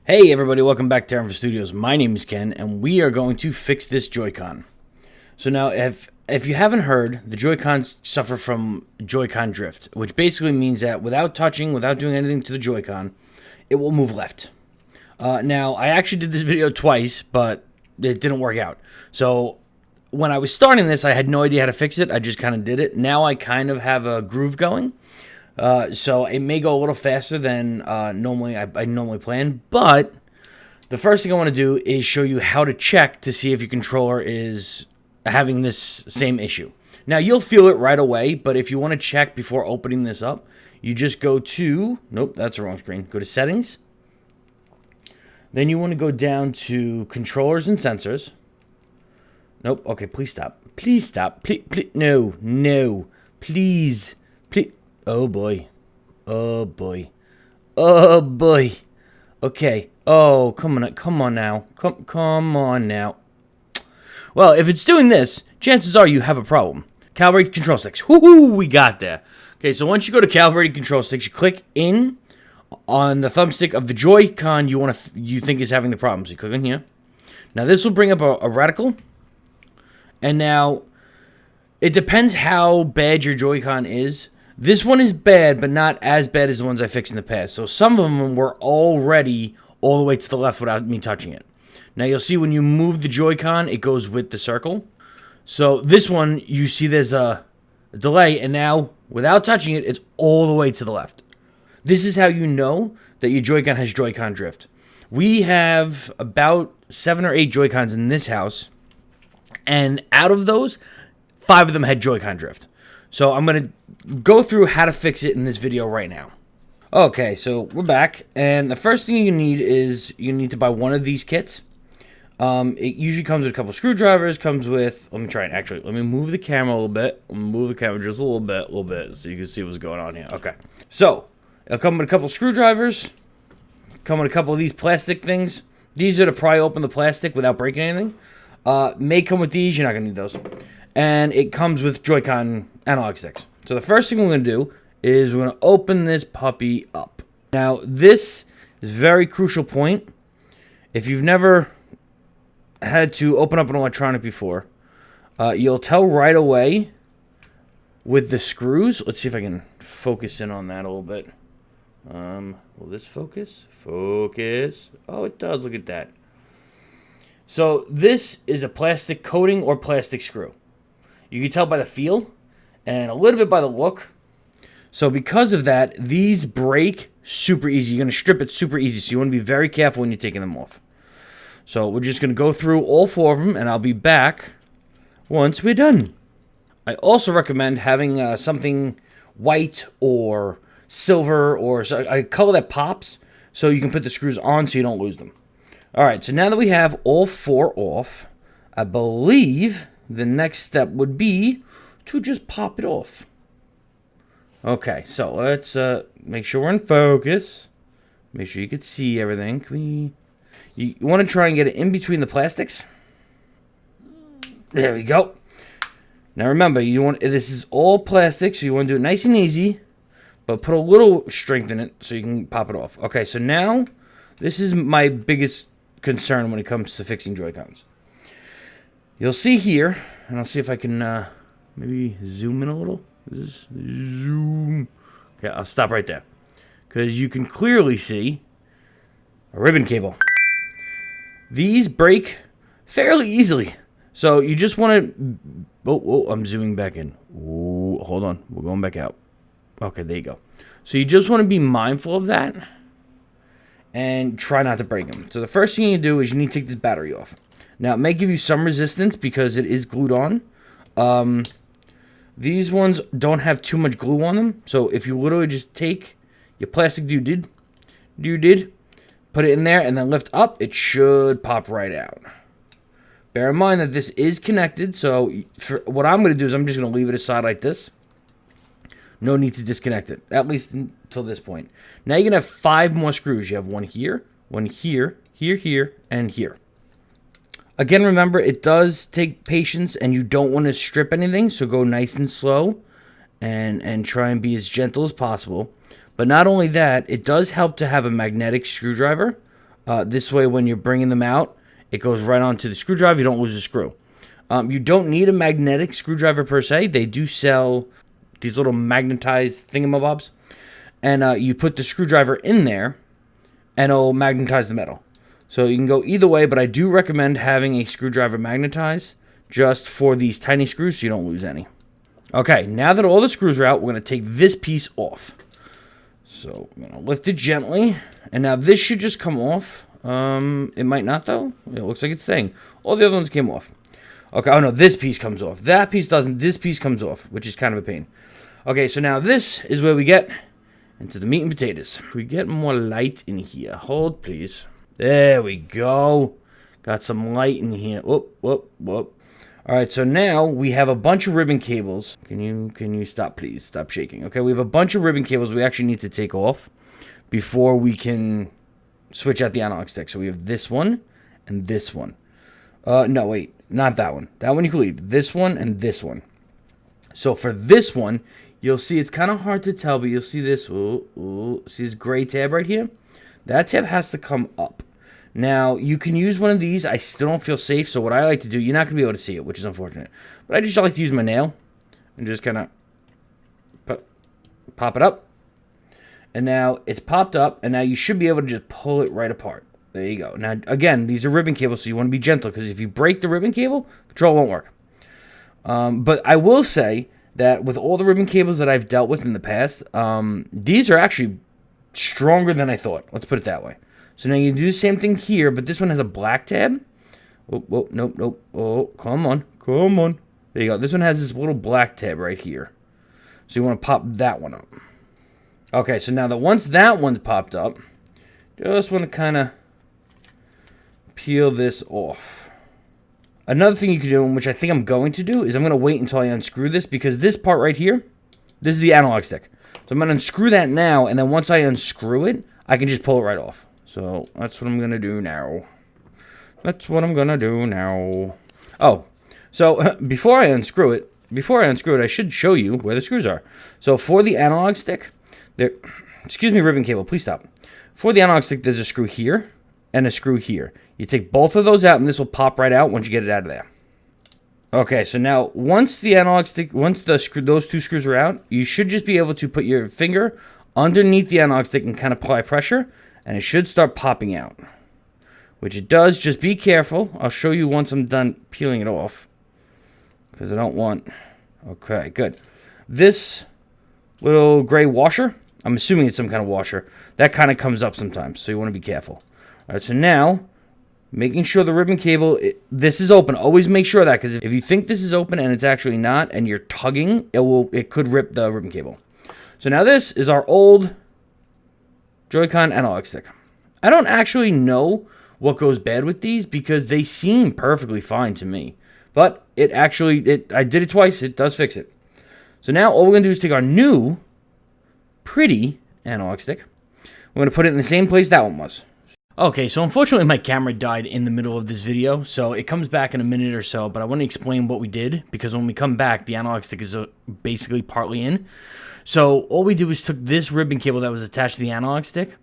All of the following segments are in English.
Hey everybody, welcome back to Terran Studios. My name is Ken, and we are going to fix this Joy-Con. So now, if you haven't heard, the Joy-Cons suffer from Joy-Con drift, which basically means that without doing anything to the Joy-Con, it will move left. Now, I actually did this video twice, but it didn't work out. So when I was starting this, I had no idea how to fix it. I just kind of did it. Now I kind of have a groove going. So it may go a little faster than I normally plan, but the first thing I want to do is show you how to check to see if your controller is having this same issue. Now, you'll feel it right away, but if you want to check before opening this up, you just go to, nope, that's the wrong screen. Go to Settings. Then you want to go down to Controllers and Sensors. Nope, okay, please stop. Please stop. Please, no, please. Oh boy. Oh boy. Oh boy. Okay. Oh, come on now. Come on now. Well, if it's doing this, chances are you have a problem. Calibrated control sticks. Woohoo, we got there. Okay, so once you go to calibrated control sticks, you click in on the thumbstick of the Joy-Con you think is having the problem. So you click on here. Now this will bring up a reticle. And now it depends how bad your Joy-Con is. This one is bad, but not as bad as the ones I fixed in the past. So some of them were already all the way to the left without me touching it. Now you'll see when you move the Joy-Con, it goes with the circle. So this one, you see there's a delay, and now without touching it, it's all the way to the left. This is how you know that your Joy-Con has Joy-Con drift. We have about 7 or 8 Joy-Cons in this house, and out of those, 5 of them had Joy-Con drift. So I'm going to go through how to fix it in this video right now. Okay, so we're back, and the first thing you need is you need to buy one of these kits. It usually comes with a couple screwdrivers, comes with, let me move the camera a little bit. Move the camera just a little bit, so you can see what's going on here. Okay, so it'll come with a couple screwdrivers, come with a couple of these plastic things. These are to pry open the plastic without breaking anything. May come with these, you're not going to need those. And it comes with Joy-Con analog sticks. So the first thing we're going to do is we're going to open this puppy up. Now, this is a very crucial point. If you've never had to open up an electronic before, you'll tell right away with the screws. Let's see if I can focus in on that a little bit. Will this focus? Focus. Oh, it does. Look at that. So this is a plastic coating or plastic screw. You can tell by the feel and a little bit by the look. So because of that, these break super easy. You're going to strip it super easy, so you want to be very careful when you're taking them off. So we're just going to go through all 4 of them, and I'll be back once we're done. I also recommend having something white or silver or a color that pops so you can put the screws on so you don't lose them. All right, so now that we have all 4 off, I believe the next step would be to just pop it off. Okay, so let's make sure we're in focus. Make sure you can see everything. You want to try and get it in between the plastics. There we go. Now remember, this is all plastic, so you want to do it nice and easy, but put a little strength in it so you can pop it off. Okay, so now this is my biggest concern when it comes to fixing Joy-Cons. You'll see here, and I'll see if I can maybe zoom in a little. Zoom. Okay, I'll stop right there, because you can clearly see a ribbon cable. These break fairly easily, so you just want to. Oh, I'm zooming back in. Oh, hold on, we're going back out. Okay, there you go. So you just want to be mindful of that and try not to break them. So the first thing you do is you need to take this battery off. Now, it may give you some resistance because it is glued on. These ones don't have too much glue on them. So if you literally just take your plastic doodad, put it in there, and then lift up, it should pop right out. Bear in mind that this is connected. So what I'm going to do is I'm just going to leave it aside like this. No need to disconnect it, at least until this point. Now you're going to have 5 more screws. You have one here, here, and here. Again, remember, it does take patience, and you don't want to strip anything, so go nice and slow and try and be as gentle as possible. But not only that, it does help to have a magnetic screwdriver. This way, when you're bringing them out, it goes right onto the screwdriver. You don't lose a screw. You don't need a magnetic screwdriver per se. They do sell these little magnetized thingamabobs. And you put the screwdriver in there, and it'll magnetize the metal. So you can go either way, but I do recommend having a screwdriver magnetized just for these tiny screws so you don't lose any. Okay, now that all the screws are out, we're going to take this piece off. So I'm going to lift it gently, and now this should just come off. It might not, though. It looks like it's staying. All the other ones came off. Okay, oh no, this piece comes off. That piece doesn't. This piece comes off, which is kind of a pain. Okay, so now this is where we get into the meat and potatoes. We get more light in here. Hold, please. There we go. Got some light in here. Whoop, whoop, whoop. All right, so now we have a bunch of ribbon cables. Can you stop, please? Stop shaking. Okay, we have a bunch of ribbon cables we actually need to take off before we can switch out the analog stick. So we have this one and this one. No, wait, not that one. That one you can leave. This one and this one. So for this one, you'll see it's kind of hard to tell, but you'll see this. See this gray tab right here? That tab has to come up. Now, you can use one of these. I still don't feel safe, so what I like to do, you're not going to be able to see it, which is unfortunate. But I just like to use my nail and just kind of pop it up. And now it's popped up, and now you should be able to just pull it right apart. There you go. Now, again, these are ribbon cables, so you want to be gentle, because if you break the ribbon cable, control won't work. But I will say that with all the ribbon cables that I've dealt with in the past, these are actually stronger than I thought. Let's put it that way. So now you do the same thing here, but this one has a black tab. Oh, nope. Oh, come on. There you go. This one has this little black tab right here. So you want to pop that one up. Okay, so now that once that one's popped up, just want to kind of peel this off. Another thing you can do, which I think I'm going to do, is I'm going to wait until I unscrew this, because this part right here, this is the analog stick. So I'm going to unscrew that now, and then once I unscrew it, I can just pull it right off. So that's what I'm going to do now. Oh, so before I unscrew it, I should show you where the screws are. So for the analog stick, excuse me, ribbon cable, please stop. For the analog stick, there's a screw here and a screw here. You take both of those out, and this will pop right out once you get it out of there. Okay, so now once the analog stick, those two screws are out, you should just be able to put your finger underneath the analog stick and kind of apply pressure, and it should start popping out. Which it does. Just be careful. I'll show you once I'm done peeling it off, because I don't want... Okay, good. This little gray washer, I'm assuming it's some kind of washer, that kind of comes up sometimes, so you want to be careful. All right, so now, making sure the ribbon cable, this is open. Always make sure of that, because if you think this is open and it's actually not, and you're tugging, it could rip the ribbon cable. So now this is our old Joy-Con analog stick. I don't actually know what goes bad with these, because they seem perfectly fine to me. But I did it twice. It does fix it. So now all we're going to do is take our new, pretty analog stick. We're going to put it in the same place that one was. Okay, so unfortunately my camera died in the middle of this video, so it comes back in a minute or so, but I want to explain what we did, because when we come back, the analog stick is basically partly in. So all we did was took this ribbon cable that was attached to the analog stick,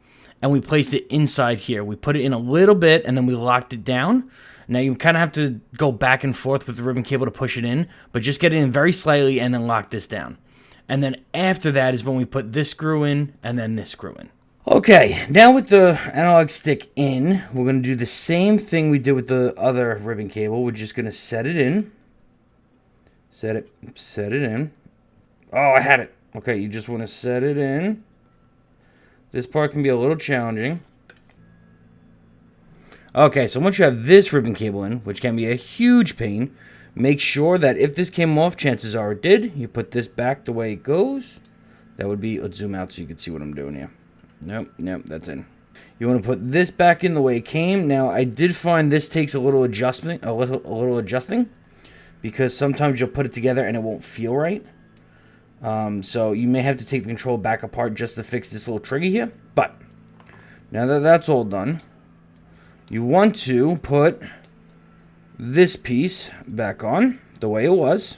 and we placed it inside here. We put it in a little bit, and then we locked it down. Now you kind of have to go back and forth with the ribbon cable to push it in, but just get it in very slightly and then lock this down. And then after that is when we put this screw in and then this screw in. Okay, now with the analog stick in, we're going to do the same thing we did with the other ribbon cable. We're just going to set it in. Set it in. Oh, I had it. Okay, you just want to set it in. This part can be a little challenging. Okay, so once you have this ribbon cable in, which can be a huge pain, make sure that if this came off, chances are it did, you put this back the way it goes. That would be, let's zoom out so you can see what I'm doing here. Nope, that's in. You want to put this back in the way it came. Now, I did find this takes a little adjustment, a little adjusting, because sometimes you'll put it together and it won't feel right. So you may have to take the control back apart just to fix this little trigger here. But now that that's all done, you want to put this piece back on the way it was.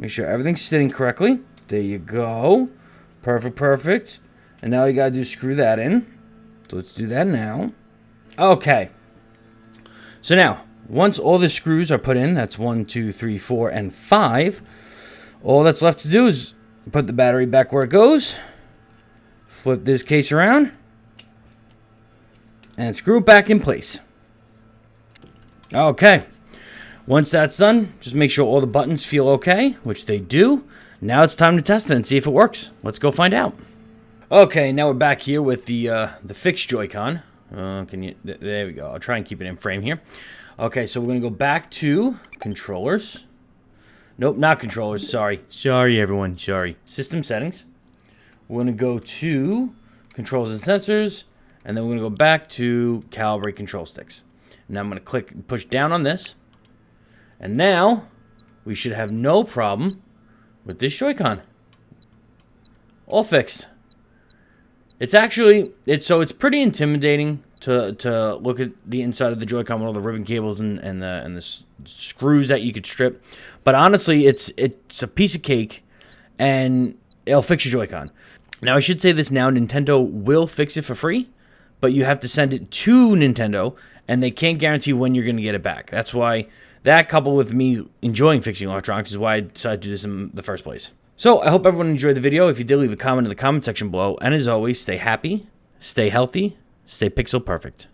Make sure everything's sitting correctly. There you go. Perfect. And now you gotta do screw that in. So let's do that now. Okay. So now, once all the screws are put in, that's 1, 2, 3, 4, and 5, all that's left to do is put the battery back where it goes, flip this case around, and screw it back in place. Okay. Once that's done, just make sure all the buttons feel okay, which they do. Now it's time to test it and see if it works. Let's go find out. Okay, now we're back here with the fixed Joy-Con. There we go. I'll try and keep it in frame here. Okay, so we're going to go back to controllers. Nope, not controllers. Sorry. Sorry, everyone. Sorry. System settings. We're going to go to controls and sensors. And then we're going to go back to calibrate control sticks. Now I'm going to push down on this. And now we should have no problem with this Joy-Con. All fixed. It's it's pretty intimidating to look at the inside of the Joy-Con with all the ribbon cables and the screws that you could strip. But honestly, it's a piece of cake, and it'll fix your Joy-Con. Now, I should say this now, Nintendo will fix it for free, but you have to send it to Nintendo, and they can't guarantee when you're going to get it back. That's why, that coupled with me enjoying fixing electronics, is why I decided to do this in the first place. So, I hope everyone enjoyed the video. If you did, leave a comment in the comment section below. And as always, stay happy, stay healthy, stay pixel perfect.